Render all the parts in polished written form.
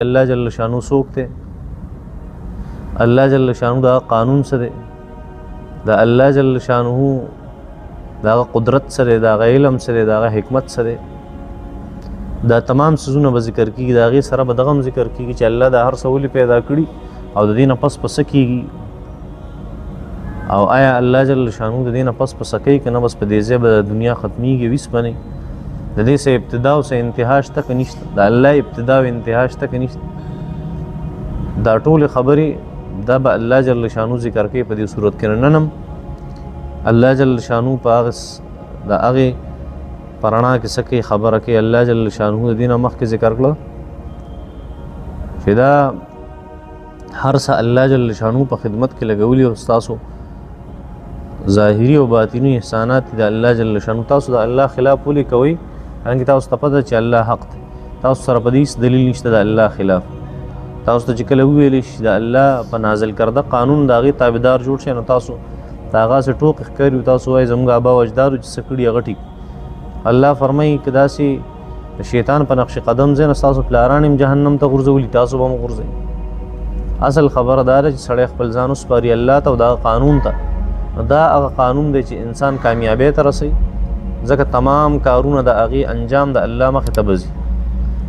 الله جل شانو څوک دی؟ الله جل شانو دا قانون څه دی؟ دا الله جل شانو دا قدرت څه دی؟ دا علم څه دی؟ دا حکمت څه دی؟ دا تمام سيزونه به ذکر کیږي. دا غي سره به دغه ذکر کیږي چې الله دا هر څه ولې پیدا کړی او د دې نه پس پس کیږي، او آیا الله جل شانو د دې نه پس پس کوي کنه بس په دې ځای به دنیا ختميږي ویس بنه؟ د دې سه ابتدا او سه انتها شته که نشته؟ د الله ابتدا او انتها شته که نشته؟ دا ټول خبرې دا به الله جل شانو ذکر کوي په دې صورت کې. ننم الله جل شانو په هغه د هغه پرانا کې سکه خبره کوي. الله جل شانو د دې نه مخکې ذکر کړو چې دا هر څه الله جل شانو په خدمت کې لګولي او تاسو ظاهري او باطني احسانات د الله جل شانو تاسو د الله خلاف ولي کوي، هغه تاسو ته پته چې الله حق دی، تاسو سره په دې دلیل نشته د الله خلاف. تاسو ته چې کله ویل شي د الله په نازل کرده قانون د هغې تابعدار جوړ شي، نو تاسو د هغه څه ټوق ښکاري، تاسو وایي زموږ ابا او اجدادو چې څه کړي هغه ټیک. الله فرمایي که داسې د شیطان په نقش قدم ځئ نو ستاسو پلاران هم جهنم ته غورځولي، تاسو به هم غورځئ. اصل خبره دا ده چې سړی خپل ځان وسپاري الله ته او د قانون ته. دا هغه قانون دی چې انسان کامیابی ته رسوي، ځکه تمام کارونه د هغې انجام د الله مخې ته به ځي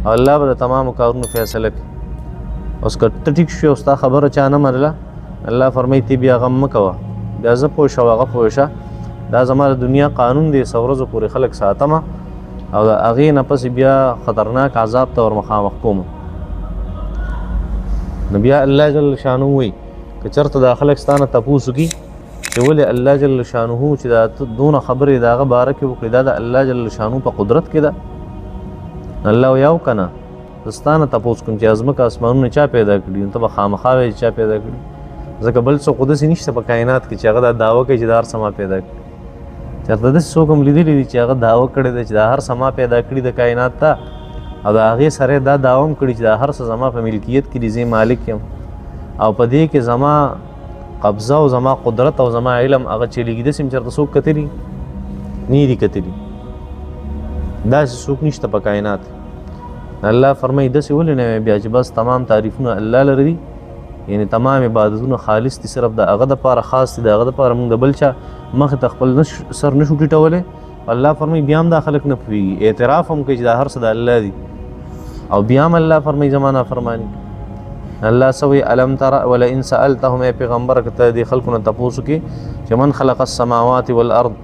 او الله به د تمامو کارونو فیصله کوي. اوس که ته ټیک شوې او ستا خبره چا نه منله، الله فرمایي تی بیا غم مه کوه، بیا زه پوه شه او هغه پوه شه، دا زما د دنیا قانون دی، څو ورځو پورې خلک ساتمه او د هغې نه پسې بیا خطرناک عذاب ته ور مخامخ کوم. نو بیا الله جل شانو وایي که چېرته دا خلک ستا نه تپوس وکړي چې ولې الله جل شانو چې دا دونه خبرې د هغه باره کې وکړي، دا د الله جل شانو په قدرت کې ده. الله وایي او که نه زه ستا نه تپوس کوم چې ځمکه اسمانونه چا پیدا کړي، نو ته به خامخا وایې چې چا پیدا کړي، ځکه بل څوک داسې نشته په کائنات کې چې هغه دا دعوه کوي چې دا هر څه ما پیدا کړي. چېرته داسې څوک هم لیدلي دي چې هغه دعوه کړې ده چې دا هر څه ما پیدا کړي د کائنات ته، او د هغې سره دا دعوه هم کړي چې دا هر څه زما په ملکیت کې دي، زه مالک یم او په دې کې زما قبضه او زما قدرت او زما علم هغه چلیږي. داسې هم چېرته څوک کتلي نه دي کتلي، داسې څوک نشته په کائنات. الله فرمایي داسې ولې نه وایي بیا چې بس تمام تعریفونه الله لره دي، یعنی تمام عبادتونه خالص دي، صرف د هغه دپاره خاص دي، د هغه دپاره موږ د بل چا مخې ته خپل سر نشو ټیټولی. الله فرمایي بیا هم دا خلک نه پوهېږي، اعتراف هم کوي چې دا هر څه د الله دي، او بیا هم الله فرمایي زما نافرماني. الله سوي الم ترى ولئن سألتهم ای پیغمبر که ته دې خلکو نه تپوس وکړې چې من خلق السماوات والارض،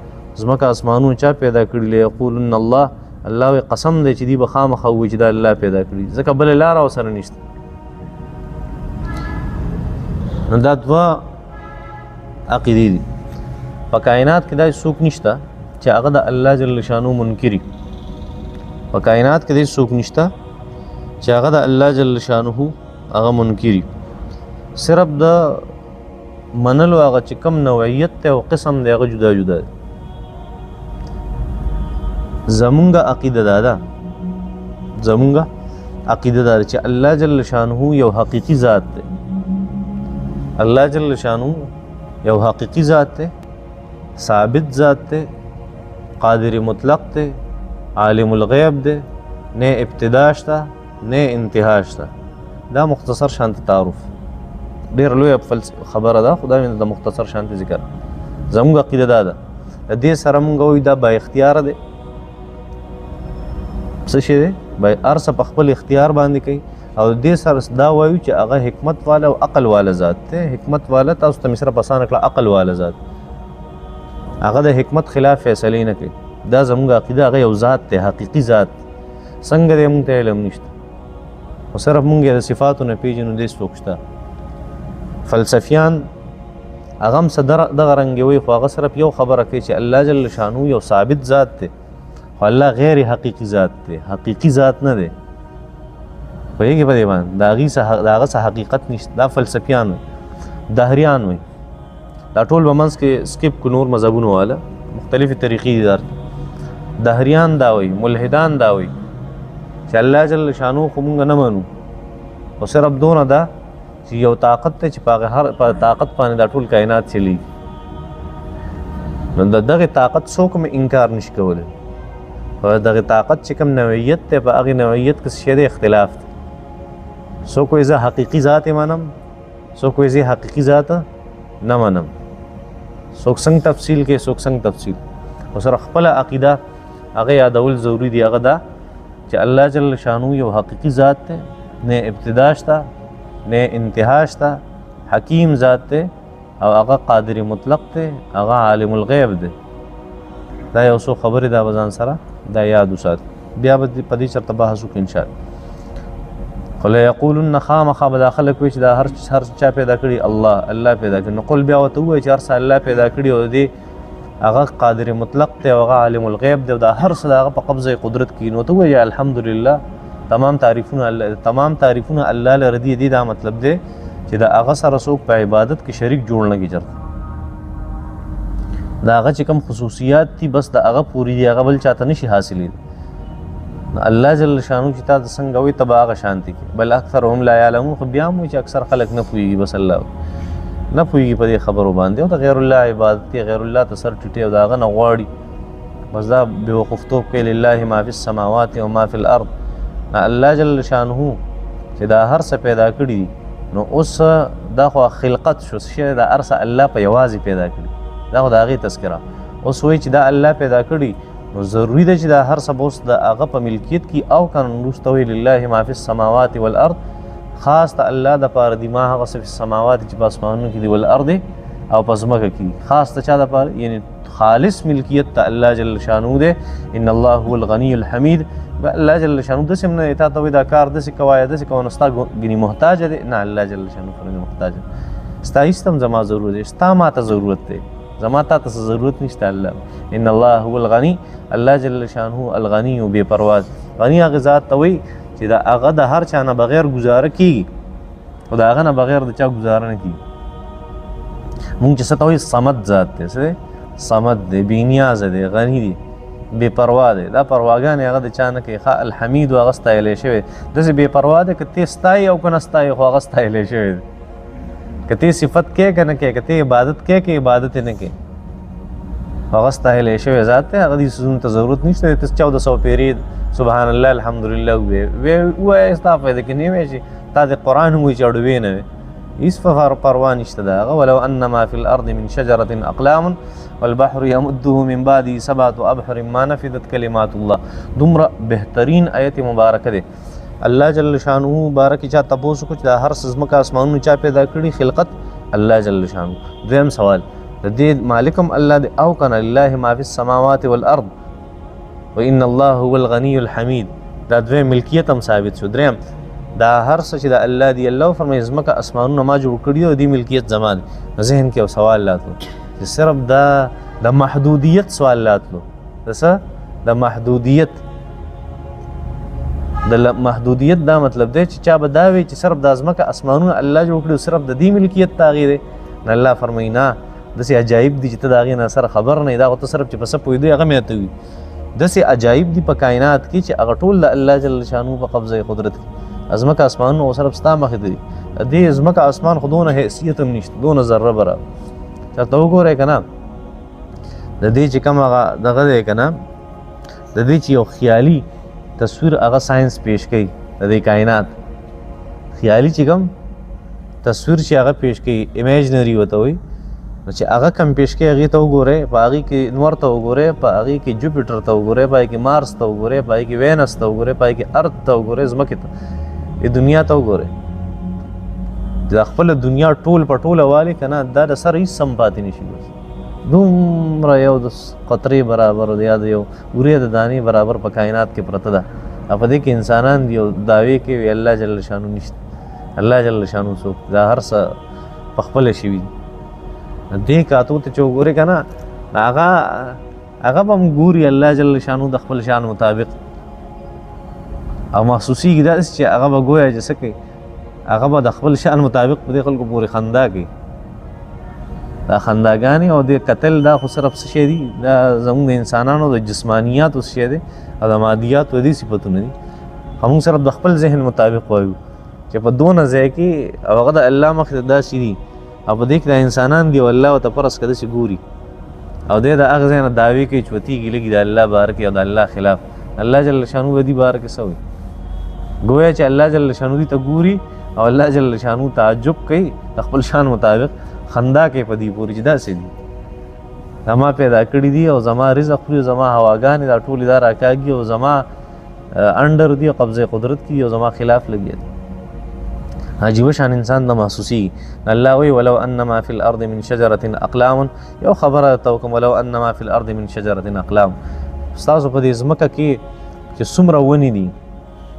ځمکه اسمانونه چا پیدا کړي، لیقولن الله، الله وایي قسم دی چې دوی به خامخا ووایي چې دا الله پیدا کړي، ځکه بله لاره ورسره نشته. نو دا دوه عقیدې دي. په کائنات کې داسې څوک نشته چې هغه د الله جل شانو منکري، په کائنات کې داسې څوک نشته چې هغه د الله جل شانو هغه منکري. صرف د منلو هغه چې کم نوعیت دی او قسم دی هغه جدا جدا دی. زمونږ عقیده دا ده، زمونږ عقیده دا ده چې الله جل شانه یو حقیقي ذات دی، الله جل شانه یو حقیقي ذات دی، ثابت ذات دی، قادر مطلق دی، عالم الغیب دی، نه ابتدا شته نه انتها شته. دا مختصر شانت تعارف، ډېر لویه خبره ده، خو دا مې د مختصر شانت ذکر. زموږ عقیده دا ده، د دې سره موږ وایو دا با اختیاره دی. څه شی دی؟ هر څه په خپل اختیار باندې کوي، او د دې سره دا وایو چې هغه حکمت والا او عقل والا ذات دی. حکمت والا تاسو ته مې سره پسانه کړه، عقل والا ذات هغه د حکمت خلاف فیصلې نه کوي. دا زموږ عقیده، هغه یو ذات دی، حقیقي ذات. څنګه دی موږ ته علم نشته، او صرف مونږ یې د صفاتو نه پېژنو، دې څوک شته. فلسفیان هغه هم څه دغه رنګې وایي، خو هغه صرف یو خبره کوي چې الله جل شانو یو ثابت ذات دی، خو الله غیر حقیقي ذات دی، حقیقي ذات نه دی. پوهېږې په دې باندې د هغه څه حقیقت نشته. دا فلسفیان وایي، دهریان وایي، دا ټول به منځ کې سکیپ کو، نور مذهبونو والا مختلفې طریقې دي دار. دهریان دا وایي، ملحدان دا وایي چې الله جل شانو خو مونږ نه منو، خو صرف دونه ده چې یو طاقت دی چې په طاقت باندې دا ټول کائنات چلیږي. نو د دغې طاقت څوک هم انکار نشي کولی، خو دغې طاقت چې کوم نوعیت دی په هغې نوعیت کې څه شی دی؟ اختلاف دی. څوک وایي زه حقیقي ذات منم، څوک وایي زه حقیقي ذات نه منم، څوک څنګه تفصیل کوي، څوک څنګه تفصیل. او سره خپله عقیده هغه یادول ضروري دی. هغه دا چې الله جل شانو یو حقیقي ذات دی، نه ابتدا شته نه انتها شته، حکیم ذات دی او هغه قادر مطلق دی، هغه عالم الغیب دی. دا یو څو خبرې دا بزان سره دا یاد وسات، بیا به په دې چرته بحث وکړو انشاءالله. خو لیقولن خامخا به دا خلک وایي چې دا هر چا پیدا کړي الله پیدا کړي. نو قل بیا ورته ووایي چې هر څه الله پیدا کړي او دې هغه قادر مطلق دی او هغه عالم الغیب دی او دا هر څه د هغه په قبضه قدرت کې. نو ته وایي الحمدلله، تمام تعریفونه الله لره دي. دا مطلب دی چې دا هغه سره څوک په عبادت کې شریک جوړ نه کړي چېرته. دا هغه چې کوم خصوصیات دي بس د هغه پوری دي، هغه بل چاته نشي حاصلېدی. الله جل شانو چې تا ته څنګه وایي ته به هغه شانتي کې. بل اکثرهم لا یعلمون، خو بیا هم وایي چې اکثر خلک نه پوهېږي، بس الله نه پوهېږي په دې خبرو باندې. او د غیر الله عبادت دی، غیر الله ته سر ټیټي او د هغه نه غواړي، بس دا بېوقوفتوب کوي. لله ما فی السماوات و ما فی الارض. الله جل شانه چې دا هر څه پیدا کړي دي، نو اوس دا خو خلقت شو، شی دا هر څه الله په یوازې پیدا کړي، دا خو د هغې تذکره. اوس وایي چې دا الله پیدا کړي، نو ضروري ده چې دا هر څه به اوس د هغه په ملکیت کې او که وروسته وایي لله ما فی السماوات والارض، خاص ته الله دپاره دي ما هغه څه فی السماوات چې په اسمانونو کې دي والارض او په ځمکه کې، خاص ته چا دپاره یعنی خالص ملکیت ته الله جل شانو دی. ان الله هو الغنی الحمید. الله جل شانو داسې هم نه دی تا ته وایي دا کار داسې کوه یا داسې کوه نو ستا ګنې محتاجه دی. نه، الله جل شانو فرمایي محتاجه ستا هېڅ ته هم زما ضرورت دی، ستا ما ته ضرورت دی، زما تا ته ضرورت نشته. الله ان الله هو الغنی، الله جل شانه الغنی بې پروا. غنی هغه ذات ته وایي چې دا هغه د هر چا نه بغیر ګزاره کېږي، خو د هغه نه بغیر د چا ګزاره نه کېږي. مونږ چې څه ته وایي صمد ذات دی، څه دی؟ صمد دی، بې نیازه دی، غني دی، بې پروا دی. دا پرواګانې هغه د چا نه کوي. الحمید هغه ستایلی شوی داسې بې پروا دی، که ته ستایي او که نه ستایي خو هغه ستایلی شوی دی. که ته صفت کې که نه کې، که ته عبادت کې که عبادت یې نه کې، هغه ستایلی شوی ذات دی. هغه دې څیزونو ته ضرورت نشته دی. ته 1400 پیرې سبحان الله الحمدلله ووایې، ستا فایده کې نه وایې چې تا د قرآن هم وایي چې اړوې نه وې، هېڅ پروا نشته د هغه. ولو ان ما فی الارض من شجرة اقلام والبحر یمده من بعده 7 ابحر ما نفدت کلمات الله. دومره بهترین آیت مبارکه دی. الله جل شانه بارک چا تپوس کو چې دا هر څه ځمکه اسمانونه چا پیدا کړي، خلقت الله جل شانه. دویم سوال د دې مالکم الله دی او کنه لله ما فی السماوات والارض وان الله هو الغنی الحمید. دا دویم ملکیت هم ثابت شو. دریم دا هر څه چې د الله دی، الله فرمایي ځمکه اسمانونه ما جوړ کړي او دې ملکیت زما دی. ذهن کې یو سوال راتلو چې صرف دا د محدودیت سوال راتلو، د څه؟ د محدودیت. د محدودیت دا مطلب دی چې چا به دا وایي چې صرف د ځمکه اسمانونه الله جوړ کړي او صرف د دې ملکیت د هغې دی. نه، الله فرمایي نه، داسې عجایب دي چې ته د هغې نه سره خبر نه یې. دا خو ته صرف چې په څه پوهېدی هغه مې ته وي. داسې عجایب دي په کائنات کې چې هغه ټول د الله جل شانو په قبضه قدرت کې. ځمکه اسمانونه او صرف ستا مخې ته دي. دې ځمکه اسمان خو دونه حیثیت هم نشته، دونه ذره برابر. چېرته وګورئ که نه د دې چې کوم هغه دغه دی که نه، د دې چې یو خیالي تصویر هغه ساینس پیش کوي د دې کائنات، خیالي چې کوم تصویر چې هغه پیش کوي امیجنري ورته وایي، نو چې هغه کم پیش کوي هغې ته وګورئ، په هغې کې نور ته وګورئ، په هغې کې جوپیټر ته وګورئ، په هغې کې مارس ته وګورئ، په هغې کې وینس ته وګورئ، په هغې کې ارت ته وګورئ، ځمکې ته، دنیا ته وګورئ. د خپله دنیا ټول په ټوله والي که نه، دا د سره هېڅ هم پاتې نه شي. بس دومره یو د قطرې برابر یا د یو وریې د دانې برابر په کائنات کې پرته ده. او په دې کې انسانان دي او دعوې کوي الله جل شانو نشته. الله جل شانو څوک؟ دا هر څه په خپله شوي دي. دې کاتو ته چې وګورې که نه، هغه به هم ګوري الله جل شانو د خپل شان مطابق، او محسوسېږي داسې چې هغه به ګویا چې څه کوي، هغه به د خپل شان مطابق په دې خلکو پورې خندا کوي. دا خنداګانې او د قتل دا خو صرف څه شی دي؟ دا زموږ د انسانانو د جسمانیاتو څه شی دی او د مادیاتو دې صفتونه دي. موږ صرف د خپل ذهن مطابق وایو چې په دونه ځای کې او هغه د الله مخې ته داسې دي او په دې کې د انسانان دي او الله ورته پرس که داسې ګوري او دی د هغه ځای نه دعوې کوي چې وتېږي لږي د الله باره کې او د الله خلاف. الله جل شانو د دې باره کې څه وایي؟ ګویا چې الله جل شانو دې ته ګوري او الله جل شانو تعجب کوي خپل شان مطابق خندا کې پدی پوری جدا سي دي زما پیدا کړی دي او زما رزق خوري زما هواګانې دا ټول دا راکاږي او زما انډر دی قبضه قدرت کی او زما خلاف لګي دي عجیب شان انسان د محسوسي الله وی ولو انما فی الارض من شجره اقلام یو خبره توکم ولو انما فی الارض من شجره اقلام تاسو په دې ځمکه کې چې څومره ونی دي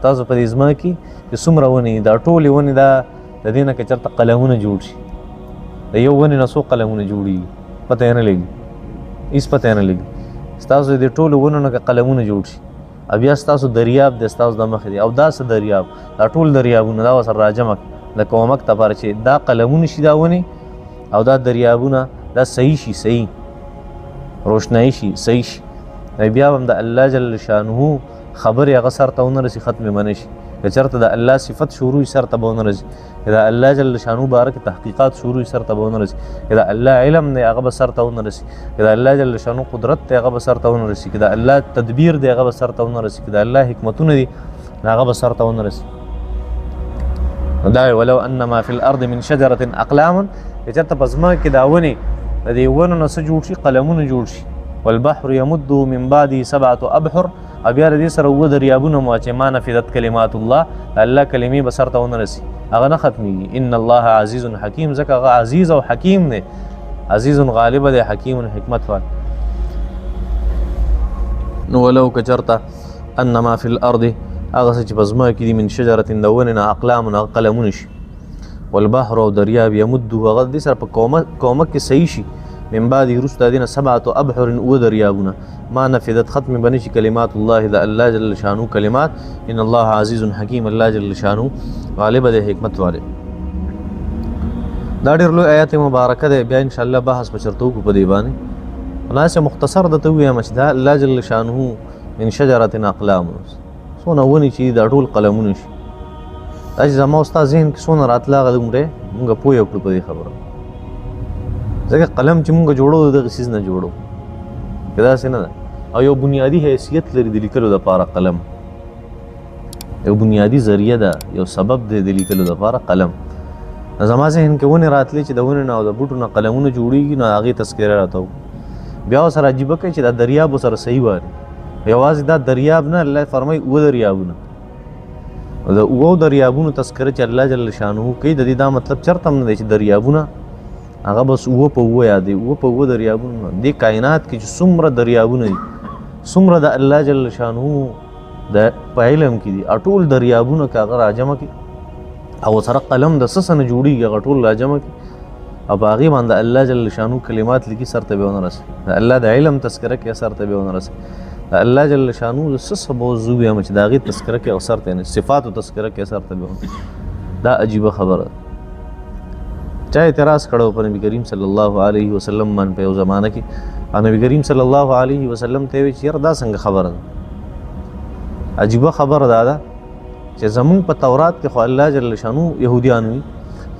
تاسو په دې ځمکه کې چې څومره ونی دا ټول ونی دا د دې نه کې چرته قلمونه جوړ شي د یو ونی نه څو قلمونه جوړي پته نه لګي هیڅ پته نه لګي تاسو دې ټول ونو نه قلمونه جوړ شي بیا ستاسو دریاب د ستاسو د مخ دی او دا څه دریاب دا ټول دریابونه دا وسره راجمع د کومک تپاره چې دا قلمونه شي دا ونی او دا دریابونه دا صحیح شي صحیح روشنايي شي صحیح شي بیا هم د الله جل شانه خبر هغه سر ته ونرسي ختم منه شي که چېرته د الله صفت شروع سر ته به ونرسي د الله جل شانه بارک تحقیقات شروع سر ته به ونرسي د الله علم دی هغه به سر ته ونرسي د الله جل شانه قدرت دی هغه به سر ته ونرسي د الله تدبیر دی هغه به سر ته ونرسي د الله حکمتونه دي هغه به سر ته ونرسي دا ولو انما فی الارض من شجره اقلام چېرته په ځمکه کې دا ونې د دې ونو نه څه جوړ شي قلمونه جوړ شي والبحر يمده من بعده 7 ابحر بیا دې سره و دریابونه مو چې ما نفذت کلمات الله الله کلمې به سر ته ونرسي هغه نه ختمي ان الله عزیز حکیم ځکه هغه عزیز او حکیم دی عزیز غالب دی حکیم حکمت وال نو ولو کچرته انما فی الارض هغه چې په ځمکه کې دي من شجره دوننا اقلام قلمون شي والبحر او دریاب يمده هغه دې سره په کومک کې صحیح شي من بعد رست دین 7 ابحر و دریابونه ما نفذت ختم بنشي کلمات الله ذا الله جل شانو کلمات ان الله عزیز حکیم الله جل شانو غالب د حکمت والے دا ډېر لوی آیات مبارکه ده بیا ان شاء الله بحث بشرتو کو په دی باندې خلاص مختصر د تویا مشدا الله جل شانو من شجره اقلام سونه ونی چې دا ټول قلمونه شي دا زما استاد ذهن کې سونه راتلا غلمره موږ پوهه کړو په دې خبره ځکه قلم چې موږ جوړو د غسیز نه جوړو کدا څنګه ده او یو بنیادی حیثیت لري د لیکلو لپاره قلم یو بنیادی ذریعہ ده یو سبب دی د لیکلو لپاره قلم زما ذهن کې ونه راتلی چې د ونه نه او د بوټو نه قلمونه جوړیږي نو هغه تذکره راته بیا سره عجیب کوي چې دا دریاب سره صحیح وایي یوازې دا دریاب نه الله فرمای او دریابونه دا او دریابونو تذکره چې الله جل شانه کوي د دې دا مطلب چرته نه دی چې دریابونه هغه بس و په و یادې و په و دریابونه د کائنات کې چې څومره دریابونه دي څومره د الله جل شانه د په علم کې دي ټول دریابونه کاغه راجمه کې او سره قلم د سسنه جوړیږي ټول راجمه کې او باغی باندې الله جل شانه کلمات لکی سر ته به ونرسي الله د علم تذکره کې سر ته به ونرسي الله جل شانه سس موضوع یا مچ داغي تذکره کې اثر ته صفات او تذکره کې اثر ته به دا عجیب خبره چا اعتراض کړو په نبی کریم صلی الله علیه وسلم من په زمانه کې نبی کریم صلی الله علیه وسلم ته وی چې دا څنګه خبره عجیب خبره ده چې زمون په تورات کې خو الله جل شانو يهوديان وي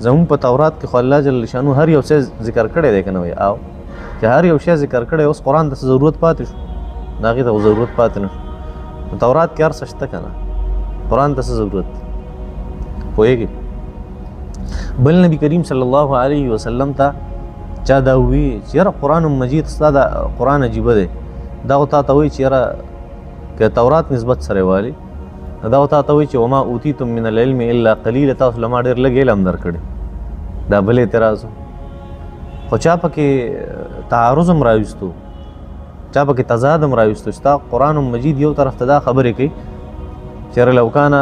زمون په تورات کې خو الله جل شانو هر یو څه ذکر کړی دی کنه او چې هر یو شی ذکر کړی اوس قران ته ضرورت پاتې شو داغه ته ضرورت پاتې نه تورات کې هر څه شته کنه قران ته ضرورت پوهیږي بل نبی کریم صلی الله علیه وسلم ته چا دا وی چې قرآن مجید استاد قرآن عجیب دی دا او ته وی چې که تورات نسبت سره والی دا او ته وی چې وما اوتیتم من العلم الا قلیل تاسو لما ډیر لګ علم درکړي دا بل اعتراض خو چا پکې تعارض هم راوستو چا پکې تضاد هم راوستو ستا قرآن مجید یو طرف ته دا خبرې کوي چې لو کان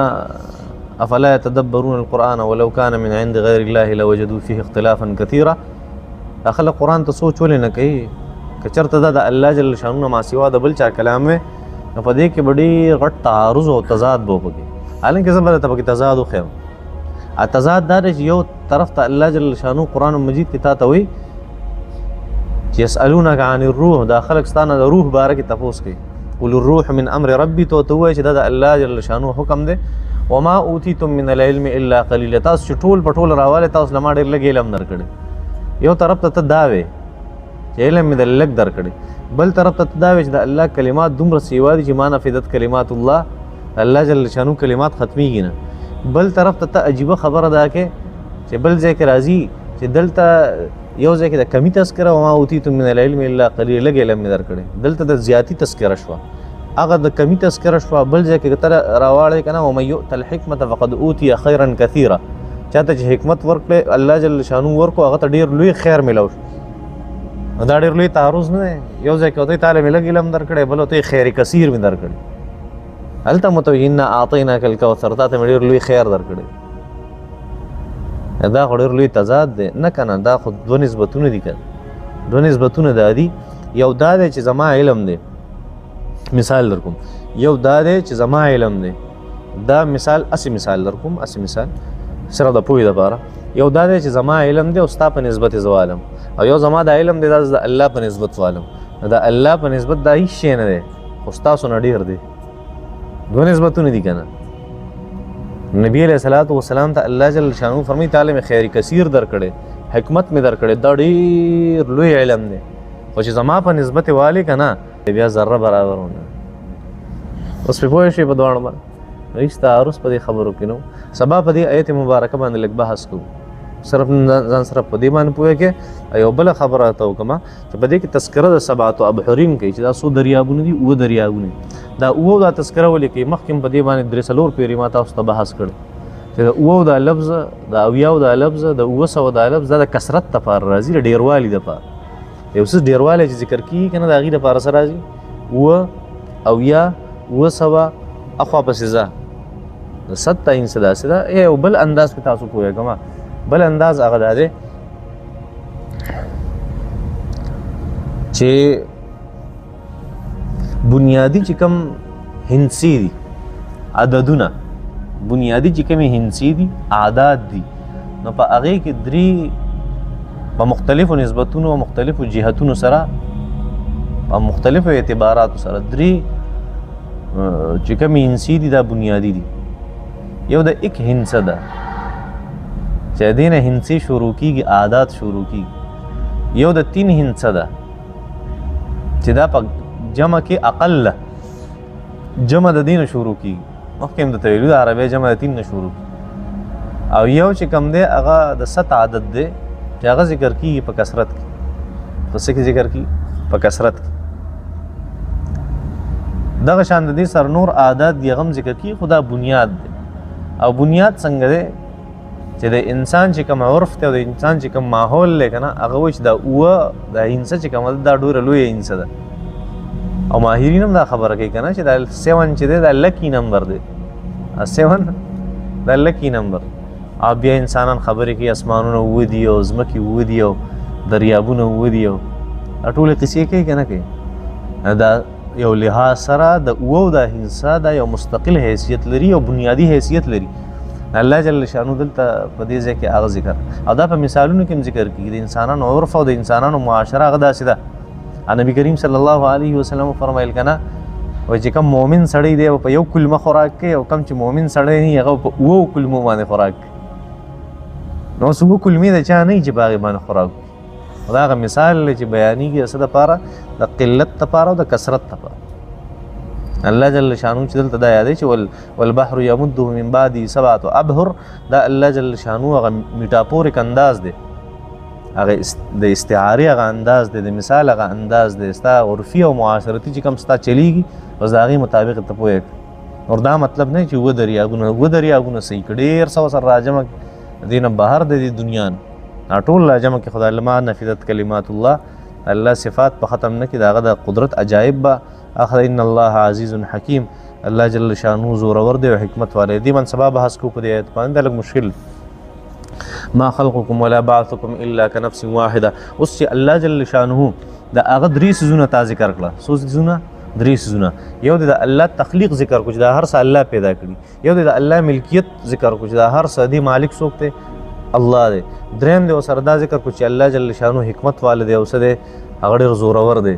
افلا يتدبرون القرآن ولو كان من عند غير الله لوجدوا فيه اختلافا كثيرا اخل قرآن ته سوچ ولې نه کوي کچرته دا د الله جل شانو ما سوا د بل چا کلام میں په دې کې بډي غټ تعارض او تضاد بو پکې حالانکه زبر ته پکې تضاد خو خیر ا تضاد دا یو طرف ته الله جل شانو قرآن مجید ته ته وي چې يسالونك عن الروح دا خلق ستانه د روح باره کې تاسو کوي قل الروح من امر ربي تو وای چې دا د الله جل شانو حکم دی وما اوتیتم من العلم الا قليلا تاسو ټول پټول راواله تاسو لما ډېر لګ علم درکړي یو طرف ته داوي چې علم دې لګ درکړي بل طرف ته داوي چې د الله کلمات دومره سیوا دي چې ما نفذت کلمات الله الله جل شانو کلمات ختميږي نه بل طرف ته عجیبه خبره ده کې چې بل ځای کې راځي چې دلته یو ځای کې د کمی تذکره وما اوتیتم من العلم الا قلیل لږ علم مې درکړی، دلته د زیاتی تذکره شوه، هغه د کمی تذکره شوه. بل ځای کې ته راواړی که نه ومن یؤت الحکمة فقد اوتي خیرا کثیرا، چاته چې حکمت ورکړی الله جل شانو ورکو هغه ته ډېر لوی خیر میلاو شو. دا ډېر لوی تعرض نه دی، یو ځای کې ورته تعالی مې لږ علم درکړی، بل ورته خیر کثیر مې درکړی. هلته مو ته انا اعطیناک الکوثر، تا ته مې ډېر لوی خیر درکړی. دا خو ډېر لوی تضاد دی نه که نه، دا خو دوه نسبتونه دي که دوه نسبتونه دا دي. یو دا دی چې زما علم دی، مثال در کوم، یو دا دی چې زما علم دی، دا مثال اسی مثال در کوم، اسی مثال صرف د پوهې دپاره. یو دا دی چې زما علم دی او ستا په نسبت زه والم، او یو زما دا علم دی دا د الله په نسبت والم. د الله په نسبت دا هیڅ شی نه دی، خو ستاسو نه ډېر دی. دوه نسبتونه دي که نه. نبی علیہ الصلوۃ والسلام ته الله جل شانو فرمایي تعالی مې خیر کثیر درکړی، حکمت مې درکړی، دا ډېر لوی علم دی، خو چې زما په نسبت والی که نه بیا ذره برابر ونه. اوس پې پوه شئ په دواړو باندې، هېڅ تعارض په دې خبرو کې نه و. سبا په دې آیت مبارکه باندې لږ بحث کوو، صرف ځان سره په دې باندې پوهه کې. یو بله خبره ته وکړم چې په دې کې تذکره د سبعة ابحرین کوي چې دا څو دریابونه دي، اووه دریابونه دي. دا اووه دا تذکره ولې کوي؟ مخکې په دې باندې درې څلور پیرې ما تاسو ته بحث کړی چې د اووه دا لفظ، د اویاو دا لفظ، د اووه سوه دا لفظ دا د کثرت دپاره راځي، د ډېروالي دپاره. یو څه ډېروالی چې ذکر کېږي که نه د هغې دپاره څه راځي؟ اووه، اویا، اووه سوه، اخوا پسې ځه د 70 څه داسې ده. یو بل انداز پې تاسو پوهېږم، بل انداز هغه دا دی چې بنیادی چې کوم هندسي دي عددونه، بنیادی چې کومې هندسي دي عادات دي، نو په هغې کې درې په مختلفو نسبتونو او مختلفو جهتونو سره په مختلفو اعتباراتو سره درې چې کومې هندسي دي دا بنیادی دي. یو د ایک هندسه ده چې دې نه هندسي شروع کېږي، عادات شروع کېږي. یو د 3 هندسه ده چې دا په جمع کې اقل جمع د دې نه شروع کېږي، مخکې هم درته ویلي د عربۍ جمع د 3 نه شروع کېږي. او یو چې کوم دی هغه د 7 عدد دی چې هغه ذکر کېږي په کثرت کې. په څه کې ذکر کېږي؟ په کثرت کې. دغه شان د دې سر نور عادات دي هغه هم ذکر کېږي، خو دا بنیاد دی. او بنیاد څنګه دی چې د انسان چې کوم عرف دی او د انسان چې کوم ماحول دی که نه، هغه وایي چې دا اووه دا هندسه چې کومه ده دا ډېره لویه هندسه ده. او ماهرین هم دا خبره کوي که نه چې دا 7 چې دی دا لکی نمبر دی، 7 دا لکی نمبر. او بیا انسانان خبرې کوي اسمانونه اووه دي او ځمکې اووه دي او دریابونه اووه دي او دا ټولې قصې کوي که نه کوي. دا یو لحاظ سره د اووه دا هندسه دا یو مستقل حیثیت لري او بنیادی حیثیت لري. الله جل شانو دلته په دې ځای کې هغه ذکر او دا په مثالونو کې هم ذکر کېږي. د انسانانو عرف او د انسانانو معاشره هغه داسې ده. نبی کریم صلی الله علیه وسلم فرمایل که نه وایي چې کوم مؤمن سړی دی په یو کلمه خوراک کوي او کوم چې مؤمن سړی نه هغه په اووه کلمو باندې خوراک کوي. نو اوس اووه کلمې د چا نه وي چې په هغې باندې خوراک کوي. دا هغه مثال دی چې بیانېږي د څه دپاره؟ د قلت دپاره او د کثرت دپاره. الله جل شانو چې دلته دا یادوي چې والبحر یمده من بعد 7 ابحر، دا الله جل شانو هغه میټافوریک انداز دی، هغه د استعارې هغه انداز دی، د مثال هغه انداز دی. ستا عرفي او معاشرتي چې کوم ستا چلیږي بس د هغې مطابق ته پوهېږي. نور دا مطلب نه چې اووه دریابونه صحیح کړي ډېر څه ورسره راجمع دې نه بهر د دې دنیا نه ټول راجمع کړي. خدای لما نفدت کلمات الله، الله صفات په ختم نه کړي، د هغه د قدرت عجایب به اخر ان الله عزیز حکیم. الله جل شانو زورور دی او حکمت والی دی. من سبا بحث کو په دې آیت باندې لږ مشکل. ما خلقکم ولا بعثکم الا كنفس واحده. اوس چې الله جل شانو د هغه درې څیزونه تا ذکر کړه. څو څیزونه؟ درې څیزونه. یو د الله تخلیق ذکر کو چې دا هر څه الله پیدا کړي. یو د الله ملکیت ذکر کو چې دا هر څه دی مالک څوک دی؟ الله دی. دریم دی سره دا ذکر کو چې الله جل شانو حکمت والی دی او څه دی؟ هغه ډېر زورور دی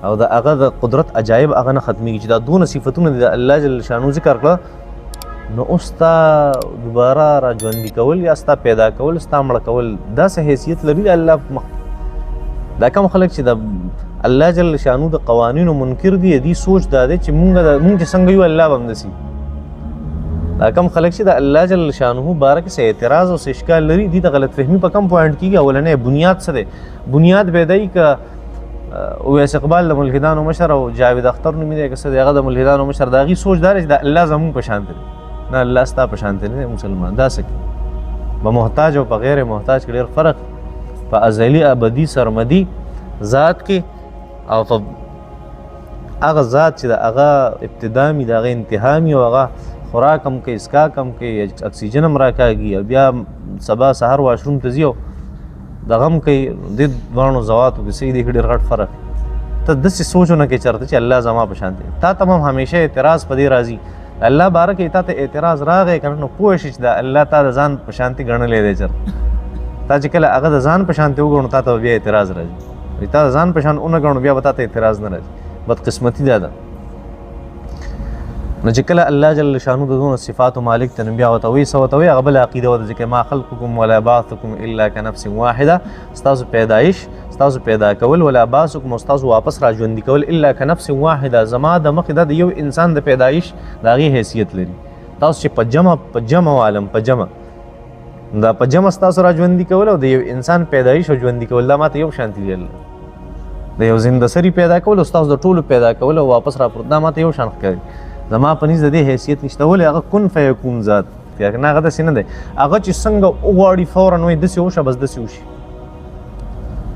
او د هغه د قدرت عجایب هغه نه ختمېږي. چې دا دونه صفتونه د الله جل شانو ذکر کړه، نو اوس ستا دوباره را ژوندي کول یا ستا پیدا کول ستا مړه کول داسې حیثیت لري د الله په مخ. دا کوم خلک چې د الله جل شانو د قوانینو منکر دي، دې سوچ دا دی چې مونږ چې څنګه یو الله به همداسې دا کم خلک چې د الله جل شانه بارک سه اعتراض او اشکال لري دي د غلط فهمي په کم پوینټ کیږي. اولنې بنیاد څه دی؟ بنیاد به دی ک اویس اقبال د ملحدانو مشر او جاوید اختر نومې دی که څه دی هغه د ملحدانو مشر د هغې سوچ دا دی چې د الله زمونږ په شان دی نه الله ستا په شان دی نه مسلمان. دا څه کوي په محتاج او په غیر محتاج کې ډېر فرق په ازلي ابدي سرمدي ذات کې او په هغه ذات چې د هغه ابتدا مي د هغه انتها مي او هغه خوراک هم کوي اسکاک هم کوي اکسیجن هم راکاږي او بیا سبا سهار واشروم ته ځي او دغه هم کوي د دواړو ذواتو کې څه دی ډېر غټ فرق. ته داسې سوچونه کې چېرته چې الله زما په شان دی تا ته هم همیشه اعتراض په دې راځي الله باره کې تا ته اعتراض راغی که نه نو پوه شي چې د الله تا د ځان په شانتي ګڼلی دی چېرته تا چې کله هغه د ځان په شانتي وګڼو تا ته بیا اعتراض راځي تا د ځان په شان ونه ګڼو بیا به تا ته اعتراض نه راځي. بدقسمتي دا ده نو چې کله الله جل شانو د دونه صفاتو مالک ته نو بیا ورته وایي څه ورته وایي هغه بله عقیده ورته ځکه ما خلقکم ولا بعثکم الا کنفس واحده ستاسو پیدایش ستاسو پیدا کول ولا بعثکم او ستاسو واپس را ژوندي کول الا کنفس واحده زما د مخې دا د یو انسان د پیدایش د هغې حیثیت لري. تاسو چې په جمع عالم په جمع دا په جمع ستاسو را ژوندي کول او د یو انسان پیدایش او ژوندي کول دا ماته یو شانتي دی د یو زنده سري پیدا کول او ستاسو د ټولو پیدا کول او واپس راپورته دا ماته یو شان ښکاري. زما په نزد د دې حیثیت نشته ولې هغه کن فیکون ذات نه هغه داسې نه دی هغه چې څنګه وغواړي فورا وایي داسې وشه بس داسې وشي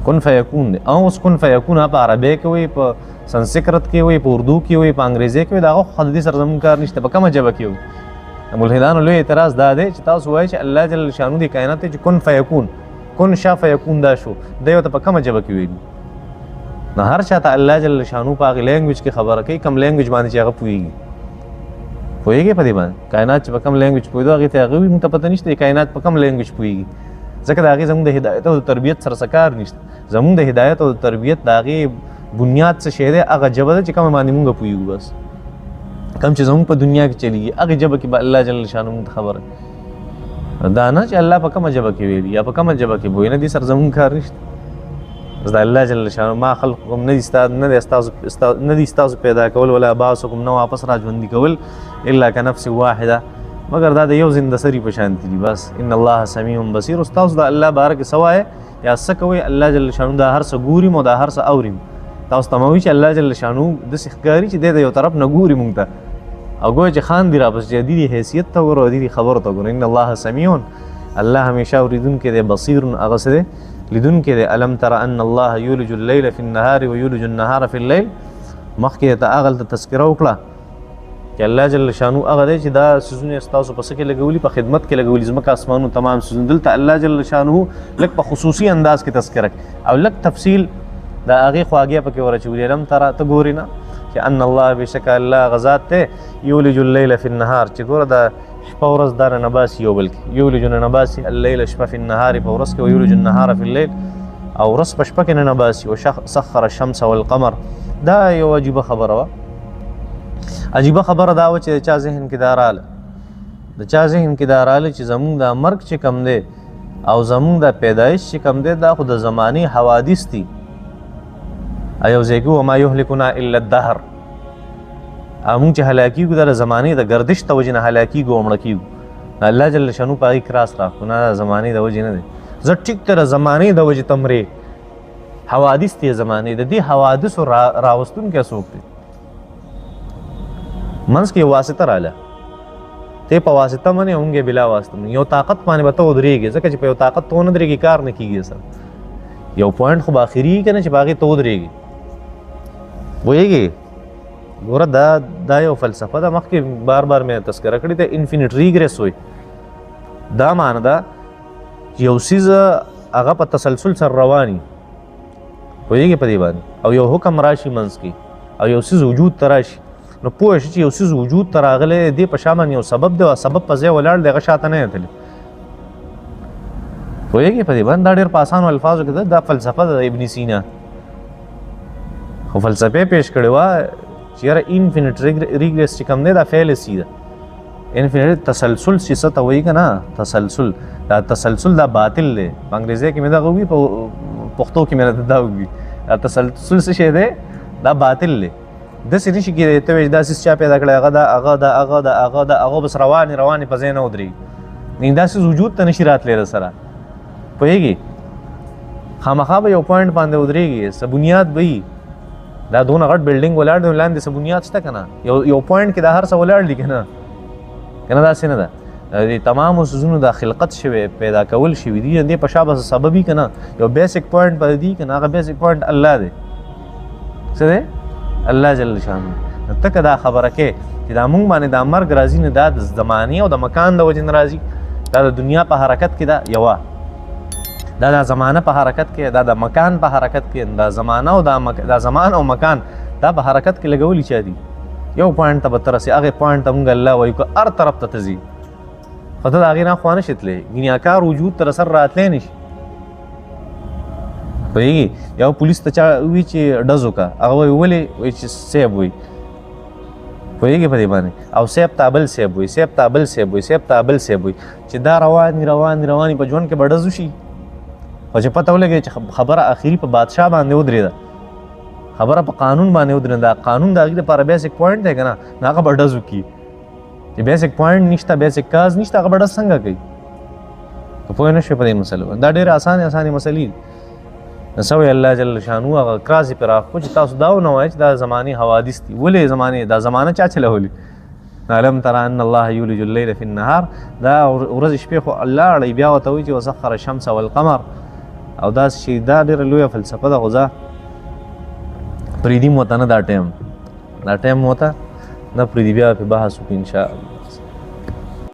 کن فیکون دی. او اوس کن فیکون په عربی کې وایي په سنسکرت کې وایي په اردو کې وایي په انګریزي کې وایي د هغه خو د دې سره زموږ کار نشته په کومه ژبه کې وایي. د ملحدانو لوی اعتراض دا دی چې تاسو وایئ چې الله جل شانو د کائنات چې کن فیکون کن شا فیکون دا شو دی ورته په کومه ژبه کې ویلي نو هر چا ته الله جل شانو په هغې لینګویج کې خبره کوي کوم لینګویج باندې چې هغه پوهېږي پوهېږي په دې باندې کائنات چې په کوم لینګویج پوهېدو هغې ته هغه موږ ته پته نشته کائنات په کوم لینګویج پوهېږي ځکه د هغې زموږ د هدایت او د تربیت سره څه کار نشته. زموږ د هدایت او د تربیت د هغې بنیاد څه شی دی هغه ژبه ده چې کومه باندې موږ پوهېږو بس کوم چې زموږ په دنیا کې چلیږي هغې ژبه کې به الله جل شانو موږ ته خبره دا نه چې الله په کومه ژبه کې ویلي یا په کومه ژبه کې پوهېږي نه دې سره زموږ کار نشته. بس د الله جل شانو ما خلقکم نه دي ستاسو پیدا کول ولا بعثکم نه واپس را ژوندي کول الا کنفس واحده مگر دا د یو زنده سري په شانتي دي. بس ان الله سمیع بصیر. ستاسو د الله باره کې څه وایې یا څه کوئ الله جل شانو دا هر څه ګوري او دا هر څه اوري. تاسو ته مه وایي چې الله جل شانو داسې ښکاري چې دی د یو طرف نه ګوري موږ ته او ګویا چې خاندي را پس چې دې حیثیت ته وګوره او دې خبرو ته وګوره. ان الله سمیع الله همیشه اورېدونکی دی بصیر هغه څه دی لیدونکی دی. الم تر ان الله یولج اللیل فی النهار ویولج النهار فی اللیل مخکې ته هغه ته تذکره وکړه چې الله جل شانو هغه دی چې دا څیزونه ستاسو په څه کې لګولي په خدمت کې لګولي ځمکه اسمانو تمام څیزونه دلته الله جل شانو لږ په خصوصي انداز کې تذکره او لږ تفصیل د هغې خواږې پکې ورچولي. الم تره ته ګورې نه چې ان الله بېشکه الله هغه ذات دی یولج اللیل فی النهار چې ګوره د شپه ورځ دا ننباسي یو بل کې یولج ننباسي اللیل شپه فی النهار په ورځ کې ویولج النهار فی اللیل او ورځ په شپه کې ننباسي وسخر الشمس والقمر. دا یو عجیبه خبره وه. عجیبه خبره دا وه چې د چا ذهن کې دا راله چې زمونږ دا مرګ چې کم دی او زمونږ دا پیدایش چې کم دی دا خو د زمانې حوادث دي ایو ځای کې وما یهلکنا الا الدهر مونږ چې هلاکیږو دا د زمانې د گردش د وجې نه هلاکیږو او مړه کیږو. الله جل شانو په هغې کراس راکړو نه د زمانې د وجې نه دی. زه ټیک ته د زمانې د وجې ته مرې حوادث دي زمانې د دې حوادثو راوستونکی څوک دی منځ کې یو واسطه راله ته په واسطه باندې هونګې بلا واسطه یو طاقت باندې به ته ودرېږې ځکه چې په یو طاقت ته ونه درېږي کار نه کېږي سر یو پوینټ خو به اخري که نه چې په هغې ته ودرېږي پوهېږې ګوره دا یو فلسفه ده مخکې بار بار مې تذکره کړې ده انفینټ ریګریس وایي دا معنی ده چې یو څیز هغه په تسلسل سره رواني پوهېږې په دې باندې او یو حکم راشي منځ کې او یو څیز وجود ته راشي نو پوه شي چې یو څیز وجود ته راغلی دې په شا باندې یو سبب دی او سبب په ځای ولاړ دی هغه شاته نه دی تللی پوهېږې په دې باندې دا ډېر په اسانو الفاظو کې ده دا فلسفه ده د ابن سینا خو فلسفې پیش کړې وه چې یاره انفینټ ریګریس چې کوم دی دا فعل سی ده انفینټ تسلسل چې څه ته وایي که نه تسلسل دا تسلسل دا باطل دی په انګریزي کې مې دغه وي په پښتو کې مې دا وي دا تسلسل څه شی دی دا باطل دی داسې نشي کېدی ته وایې دا څیز چا پیدا کړی هغه دا هغه دا هغه دا هغه دا هغه بس روانې په ځای نه ودرېږي دا څیز وجود ته نشي راتلی در سره پوهېږي خامخا به یو پوینټ باندې ودرېږي څه بنیاد به وي دا دونه غټ بلډینګ ولاړ دی لاندې څه بنیاد شته که نه یو پوینټ کې دا هر څه ولاړ دي که نه داسې نه ده د تمامو څیزونو دا خلقت شوی پیدا کول شوي دي دې په شا به سبب وي که نه یو بیسک پوینټ به دي که نه هغه بیسک پوینټ الله دی څه دی الله جل شانه ته که دا خبره کې چې دا مونږ باندې دا مرګ راځي نه دا د زمانې او د مکان د وجې نه راځي دا د دنیا په حرکت کې دا یوه دا د زمانه په حرکت کې دا د مکان په حرکت کې دا زمانه او دا زمان او مکان دا په حرکت کې لګولي چا دي یو پوینټ ته به ته رسې هغې پوینټ ته مونږ الله وایو که هر طرف ته ته ځي خو ته د هغې نه خوا نشي تللی ګنیاکار وجود ته سر راتلی نشي پوهېږي یو پولیس ته چا وي چې ډز وکړه هغه وایي ولې وایي چې صیب وایي پوهېږي په دې باندې او صیب ته بل صیب وایي صیب ته بل صیب وایي صیب ته بل صیب وایي چې دا رواني په ژوند کې به ډز وشي خو چې پته ولګېږي چې خبره اخري په بادشاه باندې ودرېده خبره په قانون باندې ودرېده دا قانون د هغې دپاره بیسک پوینټ دی که نه نو هغه به ډز وکړي چې بیسک پوینټ نشته بیسک کاز نشته هغه به ډز څنګه کوي که پوه نه شوې په دې مسلو باندې دا ډېرې اسانې مسلې دي نو څه وایي الله جل شانو هغه کراسې پرې راښکو چې تاسو دا ونه وایئ چې دا زمانې حوادث دي ولې دا زمانه چا چلولي علم ترى ان الله یولج اللیل فی النهار دا ورځې شپې خو الله اړوي بیا ورته وایي چې وسخر الشمس والقمر او دا شي دا ډېره لویه فلسفه ده خو زه پرېږدي مو ته نه دا ټایم مو ته نه پرېږدي بیا پې بحث وکړو انشاءالله